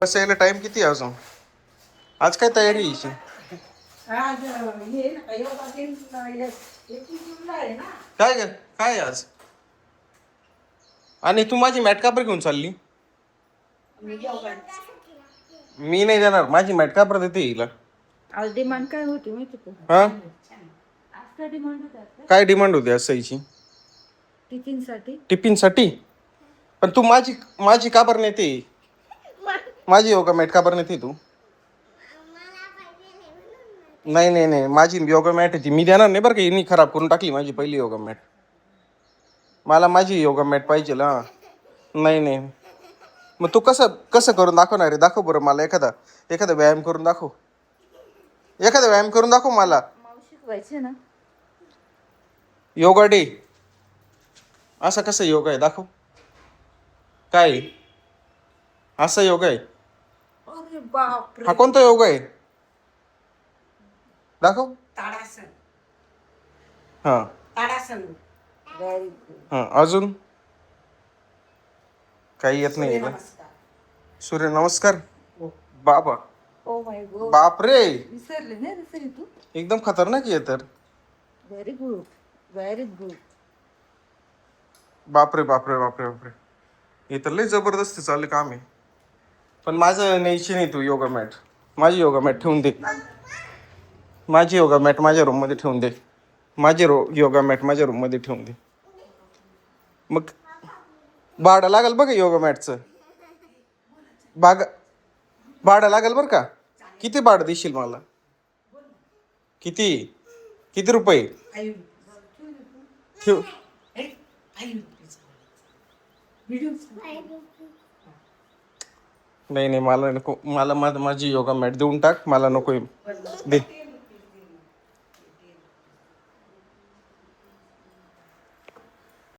कसं यायला टाइम किती आहे अजून? आज काय तयारी यायची? काय ग काय आहे आज? आणि तू माझी मॅट का बरं घेऊन चालली? मी नाही देणार, माझी मॅट का बरं देते हिला? आज डिमांड काय होती माहिती का? हा आज काय डिमांड होती आता? काय डिमांड होती आज सईची? टिफिनसाठी. टिफिनसाठी? पण तू माझी माझी का बरं नेते? माझी योगा मॅट का बरं नेते तू? नाही नाही नाही, माझी योगा मॅट आहे ती मी देणार नाही बरं का. हिनी खराब करून टाकली माझी पहिली योगा मॅट. मला माझी योगा मॅट पाहिजे ना. नाही नाही, मग तू कसं कसं करून दाखवणार आहे? दाखव बरं मला एखादा एखादा व्यायाम करून दाखव. एखादा व्यायाम करून दाखव मला. मावशी शिकवायचे ना. योगा डे असा कसा योगा आहे? दाखव. काय आहे? असा योगा आहे? अरे बापरे. हा कोणता योगा आहे? दाखव. ताडासन. हा ताडासन. Very good. हा अजून काही येत नाही का? सूर्य नमस्कार. बाबा ओ माय गॉड. बाप रे, विसरले ना विसरली तू. एकदम खतरनाक आहे तर. Very good very good. बापरे बापरे बापरे बापरे, हे तर लय जबरदस्त चाललं काम आहे. पण माझं न्यायची नाही तू योगा मॅट. माझी योगा मॅट ठेवून दे. माझी योगा मॅट माझ्या रूम मध्ये ठेवून दे. माझी योगा मॅट माझ्या रूम मध्ये ठेवून दे. मग भाडं लागेल बघ योगा मॅटचं. भाडं लागेल बरं का. किती भाडं देशील मला? किती किती रुपये? ठेव. नाही नाही, मला नको. मला माझी योगा मॅट देऊन टाक. मला नको दे.